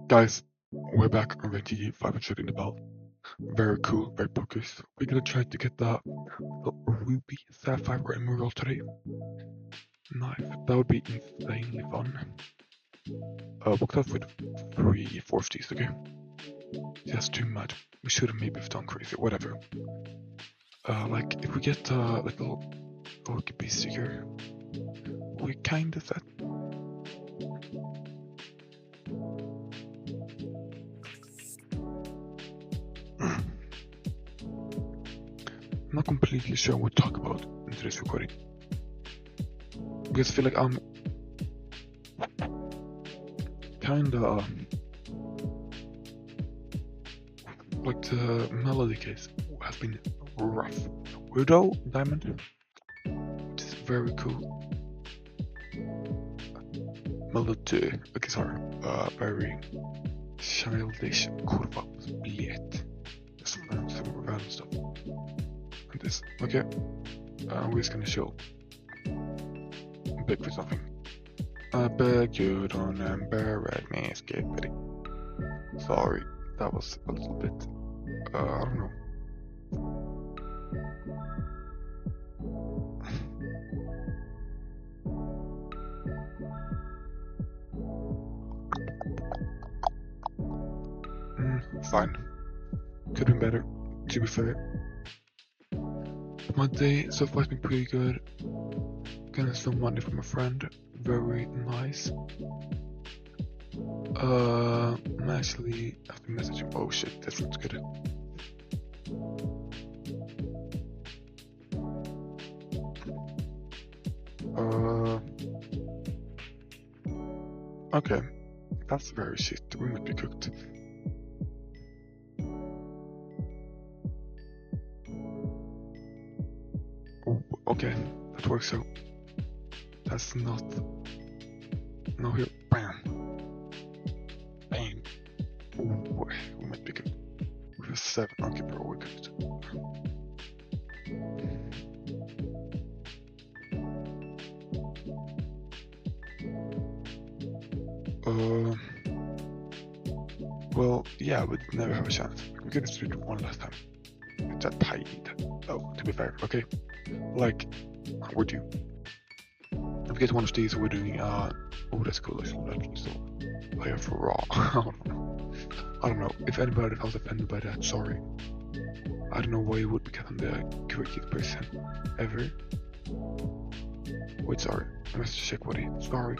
Guys, we're back on Renty 500 in the bell. Very cool, very focused. We're gonna try to get the ruby, sapphire, or emerald today. Nice, that would be insanely fun. Booked off with 3-4 of these, okay? That's too much. We should have maybe done crazy, whatever. Like, if we get a little orchid piece here, we kinda set. I'm not completely sure what to talk about in today's recording. Because I feel like I'm kinda like the melody case has been rough. Weirdo Diamond, which is very cool. Melody, okay, sorry, very childish, kurva, blät. Some random stuff. And this, okay. We're just gonna show. Beg for something. I beg you don't embarrass me, skippity. Sorry, that was a little bit, I don't know. Fine. Could have been better, to be fair. My day so far has been pretty good. Getting some money from a friend. Very nice. I'm actually after messaging. Oh shit, this looks good. Okay. That's very shit. We might be cooked. Oh, okay, that works out. That's not. No, here. Bam. Bam. Ooh, we might be good. We have 7. Okay, bro, we're good. Well, yeah, we'd never have a chance. We could have do one last time. It's that paid. Oh, to be fair, okay. Like, we're due. If we get one of these, we're doing, oh, that's cool, actually, so, play for raw. I don't know. If anybody felt offended by that, sorry. I don't know why you would become the quickest person ever. Wait, sorry. I must check what he hit. Sorry.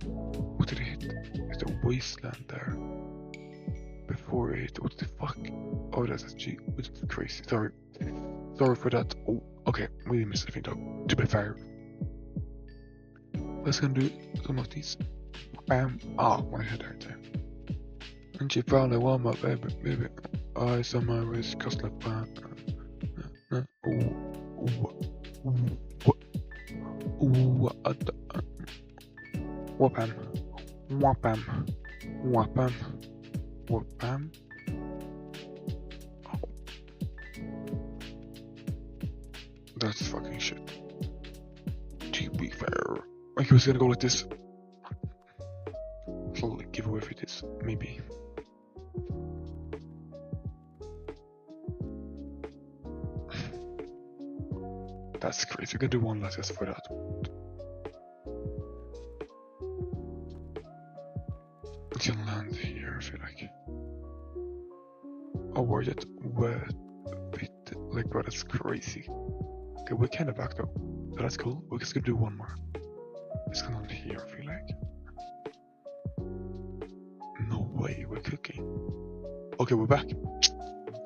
What did he hit? It's a wasteland there. Before he hit, what the fuck? Oh, that's a G. Which is crazy. Sorry for that. Oh, okay. We missed the thing though. To be fair. Let's gonna do some of these. Bam. Ah, one hit right there. And she probably want my baby. Eyes on my wrist, cost like bam. Whoopam. That's fucking shit. To be fair. I was gonna go like this. Slowly give away for this, maybe. That's crazy. We can do one last just for that. It can land here, I feel like. Oh, we're yet wet. Bit like, bro, that's crazy. Okay, we're kind of back though. So that's cool. We're just gonna do one more. It's gonna land here, I feel like. No way, we're cooking. Okay, we're back.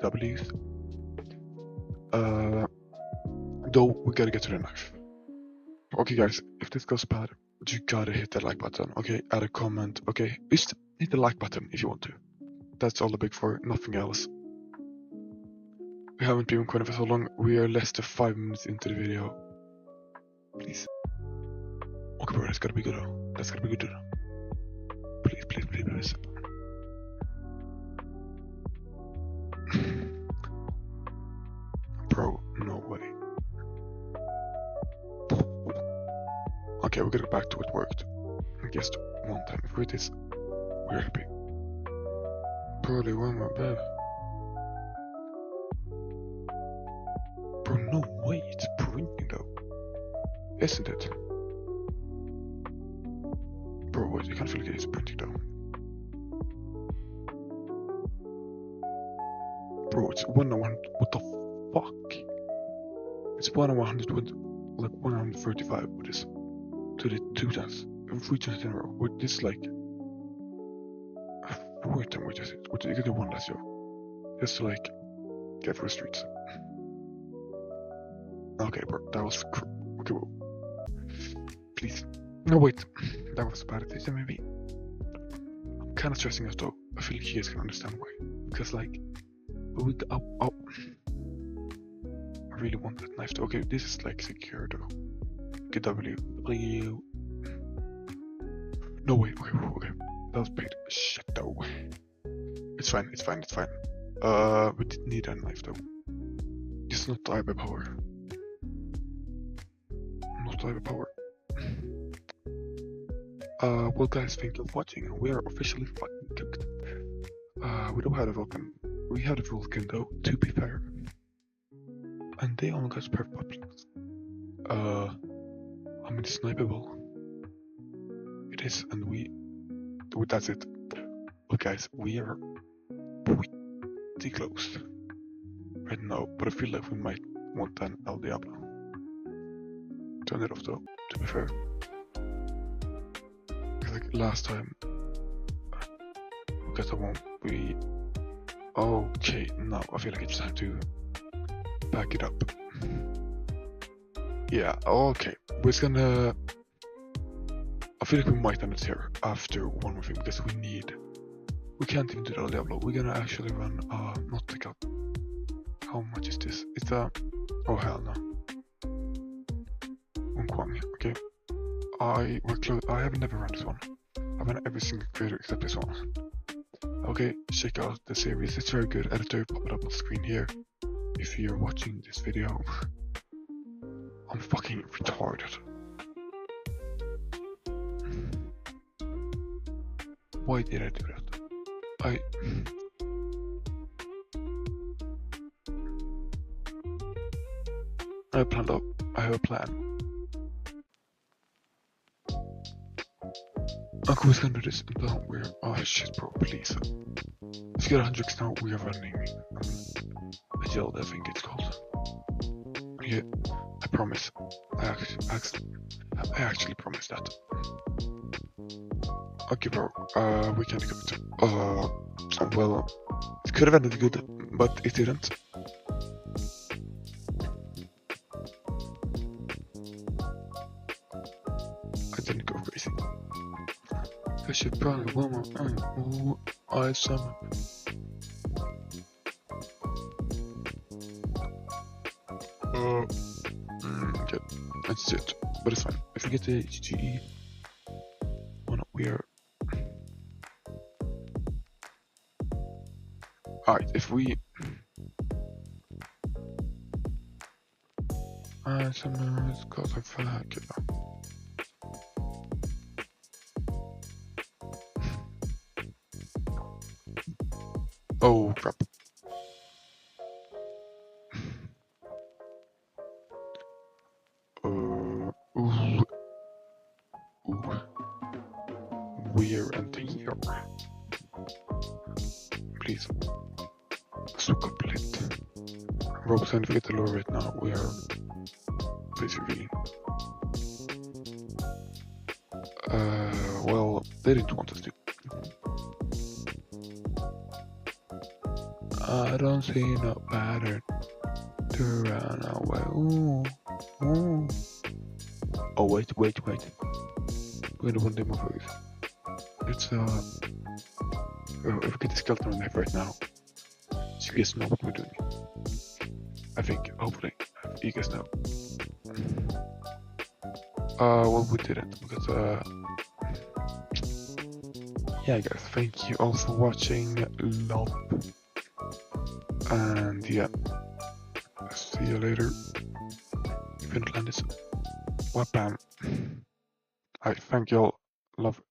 W's. Though we gotta get to the knife. Okay, guys, if this goes bad, you gotta hit that like button. Okay, add a comment. Okay, just hit the like button if you want to. That's all I beg for, nothing else. We haven't been recording for so long. We are less than 5 minutes into the video. Please. Okay, bro, that's gotta be good though. That's gotta be good though. Please. Bro, no way. Okay, we're gonna go back to what worked. Just one time. If we hit this we're happy. Bro, they want my bed. Bro, no way, it's printing though. Isn't it? Bro, wait, I can't feel like it's printing though. Bro, it's 1 on 1. What the fuck? It's 1 on 100 with like 135 with this. To the 2 times, 3 times in a row. With this like 4 times with this. With you get the 1 last year. Just to like get for the streets. Okay, bro, that was okay, bro. Please. No, wait. That was a bad decision, maybe. I'm kind of stressing out though. I feel like you guys can understand why. Because like, with the up. I really want that knife though. Okay, this is like secure though. Okay, W. No, wait, okay. That was bait. Shit though. It's fine. We didn't need a knife though. Just not die by power. Not die by power. Well guys, thank you for watching. We are officially fucking cooked. We don't have a Vulcan. We had a Vulcan though, to be fair. And they only got perf populants. I mean, it's snipeable. It is, and that's it. Well guys, we are pretty close right now, but I feel like we might want an El Diablo. Turn it off though, to be fair. Like last time, because I won't be okay. Now I feel like it's time to back it up. Yeah, okay. We're just gonna. I feel like we might end it here after one more thing because we can't even do the El Diablo. We're gonna actually run not take out. How much is this? It's oh hell no. Wukong, okay. I have never run this one. I've run every single creator except this one. Okay, check out the series. It's very good. Editor, pop it up on the screen here. If you're watching this video, I'm fucking retarded. Why did I do that? I have a plan. Okay, who's gonna do this? No, oh shit, bro, please. Let's get 100 now. We are running a Zelda, I think it's called. Yeah, I promise. I actually promise that. Okay, bro. We can't go to. Well, it could have ended good, but it didn't. I didn't go crazy. I should probably I summer. Okay, that's it. But it's fine. If we get the GGE, we are. Alright, if we. Summer's got a flag. Oh crap. We're in here. Please. So complete. Robeson, if we get the lure right now, we are basically. Well, they didn't want us to. I don't see no pattern to run away. Ooh, ooh. Oh wait. We're gonna one demo for this. It's if we get the skeleton knife right now, so you guys know what we're doing. I think, hopefully, you guys know. Well, we didn't because yeah, guys. Thank you all for watching. Love. And yeah, see you later. If you don't land this, webam. I thank you all. Love.